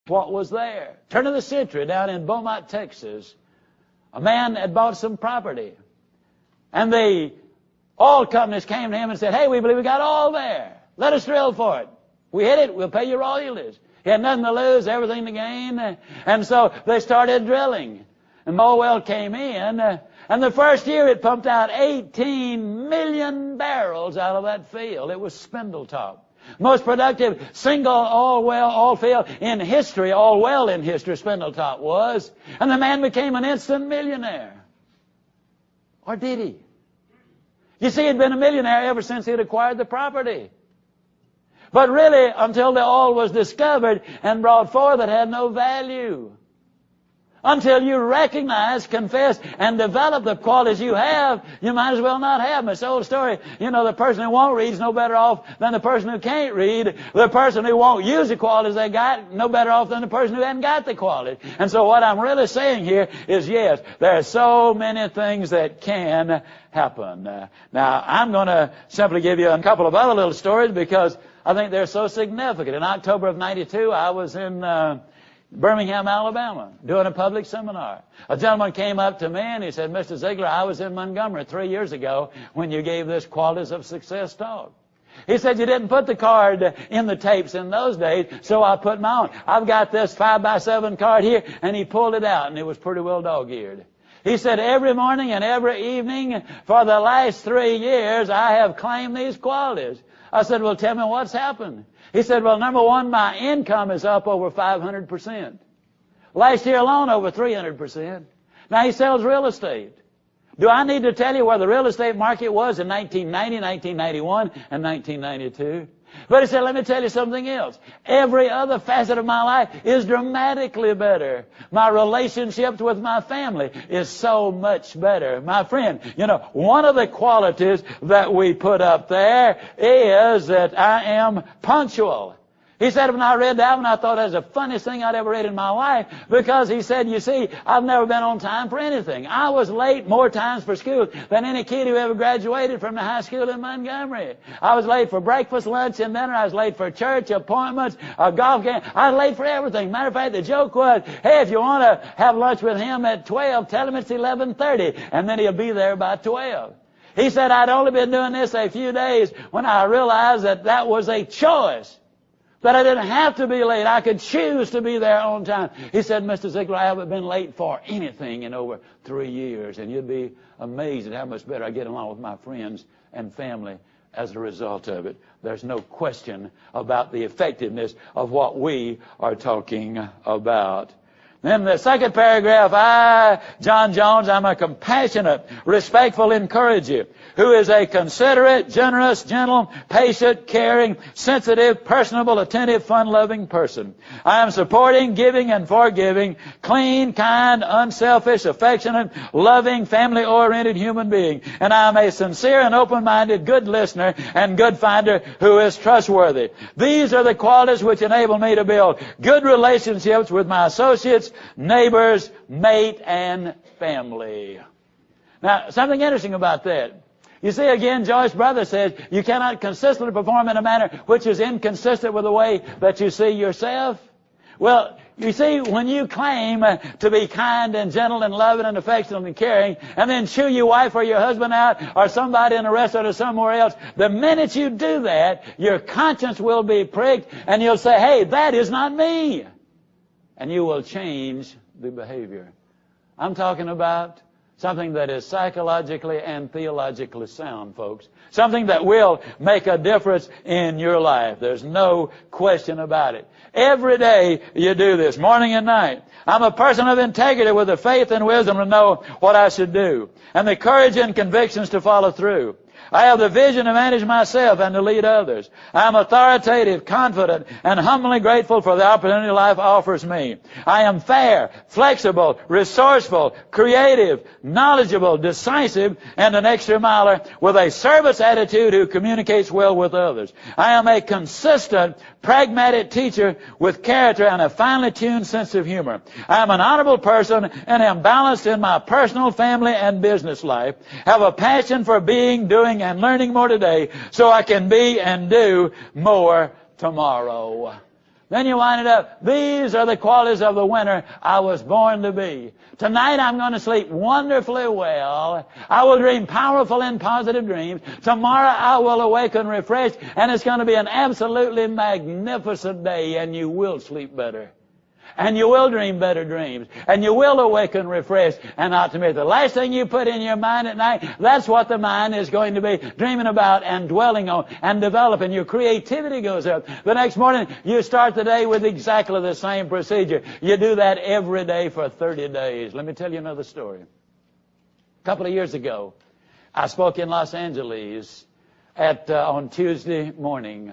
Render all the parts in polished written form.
what was there. Turn of the century, down in Beaumont, Texas, a man had bought some property. And the oil companies came to him and said, hey, we believe we got oil there. Let us drill for it. We hit it, we'll pay you royalties. He had nothing to lose, everything to gain. And so they started drilling. And the oil well came in. And the first year it pumped out 18 million barrels out of that field. It was Spindletop. Most productive single oil field in history, oil well in history, Spindletop was. And the man became an instant millionaire. Or did he? You see, he'd been a millionaire ever since he'd acquired the property. But really, until the oil was discovered and brought forth, it had no value. Until you recognize, confess, and develop the qualities you have, you might as well not have them. It's the old story. You know, the person who won't read is no better off than the person who can't read. The person who won't use the qualities they got, no better off than the person who hasn't got the qualities. And so what I'm really saying here is, yes, there are so many things that can happen. Now, I'm going to simply give you a couple of other little stories because I think they're so significant. In October of '92, I was in Birmingham, Alabama, doing a public seminar. A gentleman came up to me and he said, Mr. Ziegler, I was in Montgomery 3 years ago when you gave this Qualities of Success talk. He said, you didn't put the card in the tapes in those days, so I put my own. I've got this 5x7 card here, and he pulled it out, and it was pretty well dog-eared. He said, every morning and every evening for the last 3 years, I have claimed these qualities. I said, well, tell me what's happened. He said, well, number one, my income is up over 500%. Last year alone, over 300%. Now, he sells real estate. Do I need to tell you where the real estate market was in 1990, 1991, and 1992? But he said, let me tell you something else. Every other facet of my life is dramatically better. My relationships with my family is so much better. My friend, you know, one of the qualities that we put up there is that I am punctual. He said, when I read that one, I thought that was the funniest thing I'd ever read in my life, because he said, you see, I've never been on time for anything. I was late more times for school than any kid who ever graduated from the high school in Montgomery. I was late for breakfast, lunch, and dinner. I was late for church appointments, a golf game. I was late for everything. Matter of fact, the joke was, hey, if you want to have lunch with him at 12, tell him it's 11:30, and then he'll be there by 12. He said, I'd only been doing this a few days when I realized that that was a choice. That I didn't have to be late. I could choose to be there on time. He said, Mr. Ziegler, I haven't been late for anything in over 3 years. And you'd be amazed at how much better I get along with my friends and family as a result of it. There's no question about the effectiveness of what we are talking about. Then the second paragraph, I, John Jones, I'm a compassionate, respectful encourager who is a considerate, generous, gentle, patient, caring, sensitive, personable, attentive, fun-loving person. I am supporting, giving, and forgiving, clean, kind, unselfish, affectionate, loving, family-oriented human being. And I am a sincere and open-minded, good listener and good finder who is trustworthy. These are the qualities which enable me to build good relationships with my associates, neighbors, mate, and family. Now, something interesting about that. You see, again, Joyce Brother says, you cannot consistently perform in a manner which is inconsistent with the way that you see yourself. Well, you see, when you claim to be kind and gentle and loving and affectionate and caring, and then chew your wife or your husband out or somebody in a restaurant or somewhere else, the minute you do that, your conscience will be pricked and you'll say, hey, that is not me. And you will change the behavior. I'm talking about something that is psychologically and theologically sound, folks. Something that will make a difference in your life. There's no question about it. Every day you do this, morning and night. I'm a person of integrity with the faith and wisdom to know what I should do, and the courage and convictions to follow through. I have the vision to manage myself and to lead others. I am authoritative, confident, and humbly grateful for the opportunity life offers me. I am fair, flexible, resourceful, creative, knowledgeable, decisive, and an extra miler with a service attitude who communicates well with others. I am a consistent, pragmatic teacher with character and a finely tuned sense of humor. I am an honorable person and am balanced in my personal, family, and business life. Have a passion for being, doing, and learning more today so I can be and do more tomorrow. Then you wind it up. These are the qualities of the winner I was born to be. Tonight I'm going to sleep wonderfully well. I will dream powerful and positive dreams. Tomorrow I will awaken refreshed, and it's going to be an absolutely magnificent day, and you will sleep better. And you will dream better dreams. And you will awaken refreshed. And ultimately, the last thing you put in your mind at night, that's what the mind is going to be dreaming about and dwelling on and developing. Your creativity goes up. The next morning, you start the day with exactly the same procedure. You do that every day for 30 days. Let me tell you another story. A couple of years ago, I spoke in Los Angeles on Tuesday morning.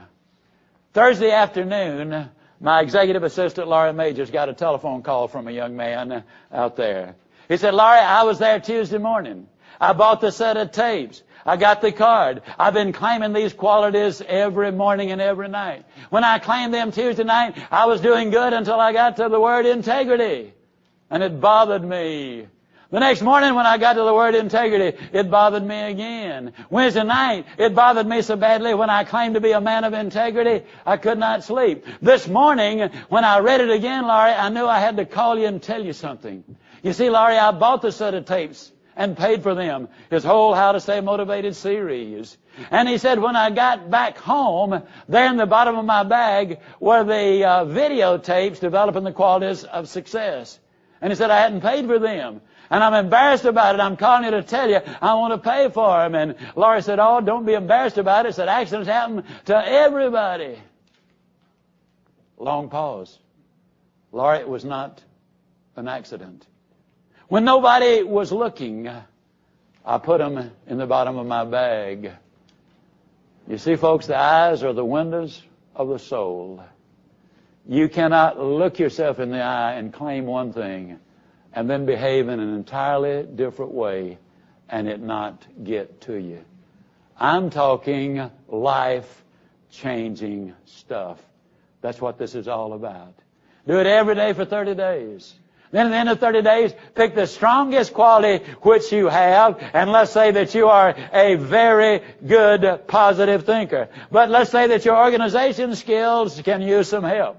Thursday afternoon, my executive assistant, Laurie Majors, got a telephone call from a young man out there. He said, Laurie, I was there Tuesday morning. I bought the set of tapes. I got the card. I've been claiming these qualities every morning and every night. When I claimed them Tuesday night, I was doing good until I got to the word integrity. And it bothered me. The next morning when I got to the word integrity, it bothered me again. Wednesday night, it bothered me so badly when I claimed to be a man of integrity, I could not sleep. This morning, when I read it again, Laurie, I knew I had to call you and tell you something. You see, Laurie, I bought the set of tapes and paid for them, his whole How to Stay Motivated series. And he said, when I got back home, there in the bottom of my bag were the videotapes developing the qualities of success. And he said, I hadn't paid for them. And I'm embarrassed about it. I'm calling you to tell you I want to pay for them. And Laurie said, oh, don't be embarrassed about it. Said, accidents happen to everybody. Long pause. Laurie, it was not an accident. When nobody was looking, I put them in the bottom of my bag. You see, folks, the eyes are the windows of the soul. You cannot look yourself in the eye and claim one thing and then behave in an entirely different way and it not get to you. I'm talking life-changing stuff. That's what this is all about. Do it every day for 30 days. Then at the end of 30 days, pick the strongest quality which you have, and let's say that you are a very good positive thinker. But let's say that your organization skills can use some help.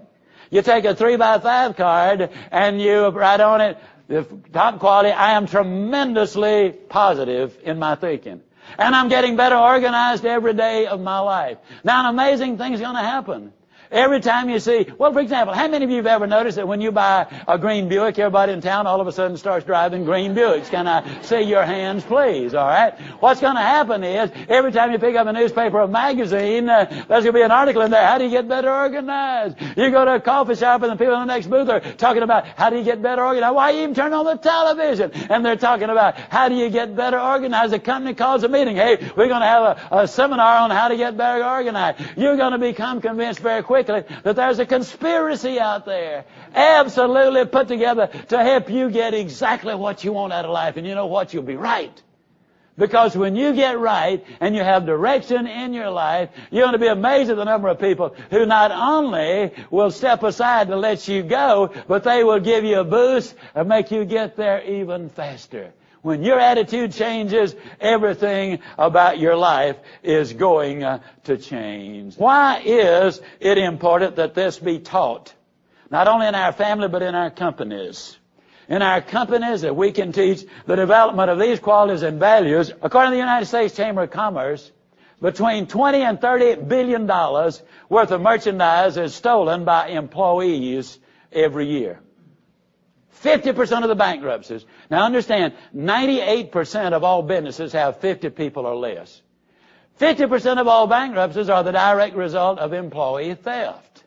You take a 3x5 card and you write on it, the top quality, I am tremendously positive in my thinking. And I'm getting better organized every day of my life. Now, an amazing thing's going to happen. Every time you see, well, for example, how many of you have ever noticed that when you buy a green Buick, everybody in town all of a sudden starts driving green Buicks? Can I see your hands, please? All right. What's going to happen is every time you pick up a newspaper or magazine, there's going to be an article in there. How do you get better organized? You go to a coffee shop and the people in the next booth are talking about how do you get better organized. Why you even turn on the television? And they're talking about how do you get better organized. The company calls a meeting. Hey, we're going to have a seminar on how to get better organized. You're going to become convinced very quickly that there's a conspiracy out there, absolutely put together to help you get exactly what you want out of life. And you know what? You'll be right. Because when you get right and you have direction in your life, you're going to be amazed at the number of people who not only will step aside to let you go, but they will give you a boost and make you get there even faster. When your attitude changes, everything about your life is going to change. Why is it important that this be taught? Not only in our family, but in our companies. In our companies, that we can teach the development of these qualities and values. According to the United States Chamber of Commerce, between $20 and $30 billion worth of merchandise is stolen by employees every year. 50% of the bankruptcies. Now understand, 98% of all businesses have 50 people or less. 50% of all bankruptcies are the direct result of employee theft.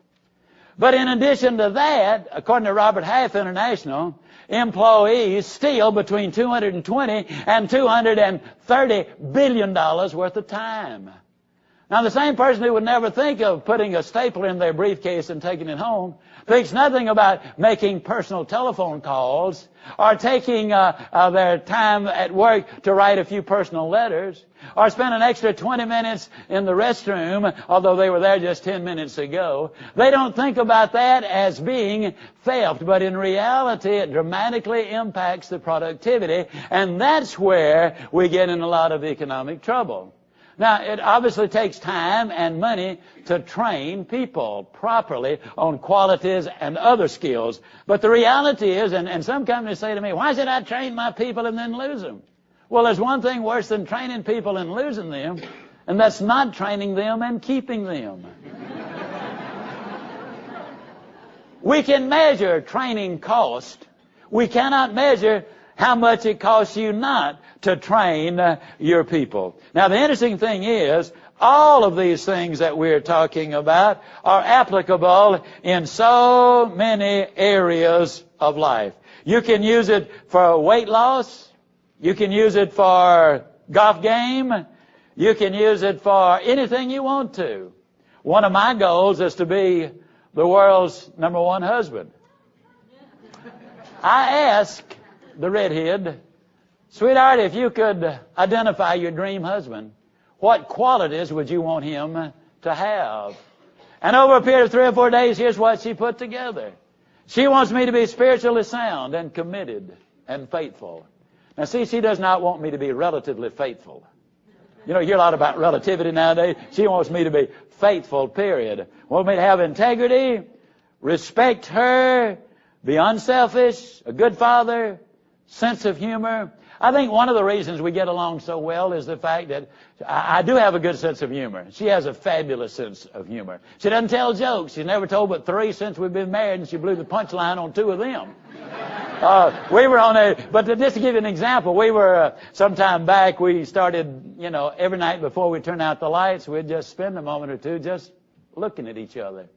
But in addition to that, according to Robert Half International, employees steal between $220 and $230 billion worth of time. Now, the same person who would never think of putting a stapler in their briefcase and taking it home thinks nothing about making personal telephone calls or taking their time at work to write a few personal letters or spend an extra 20 minutes in the restroom, although they were there just 10 minutes ago. They don't think about that as being theft, but in reality, it dramatically impacts the productivity, and that's where we get in a lot of economic trouble. Now, it obviously takes time and money to train people properly on qualities and other skills. But the reality is, and some companies say to me, why should I train my people and then lose them? Well, there's one thing worse than training people and losing them, and that's not training them and keeping them. We can measure training cost. We cannot measure how much it costs you not to train your people. Now, the interesting thing is, all of these things that we're talking about are applicable in so many areas of life. You can use it for weight loss. You can use it for golf game. You can use it for anything you want to. One of my goals is to be the world's #1 husband. I asked the redhead, sweetheart, if you could identify your dream husband, what qualities would you want him to have? And over a period of 3 or 4 days, here's what she put together. She wants me to be spiritually sound and committed and faithful. Now, see, she does not want me to be relatively faithful. You know, you hear a lot about relativity nowadays. She wants me to be faithful, period. Wants me to have integrity, respect her, be unselfish, a good father, sense of humor. I think one of the reasons we get along so well is the fact that I do have a good sense of humor. She has a fabulous sense of humor. She doesn't tell jokes. She's never told but 3 since we've been married, and she blew the punchline on 2 of them. But just to give you an example, we were, sometime back, we started, every night before we turn out the lights, we'd just spend a moment or two just looking at each other.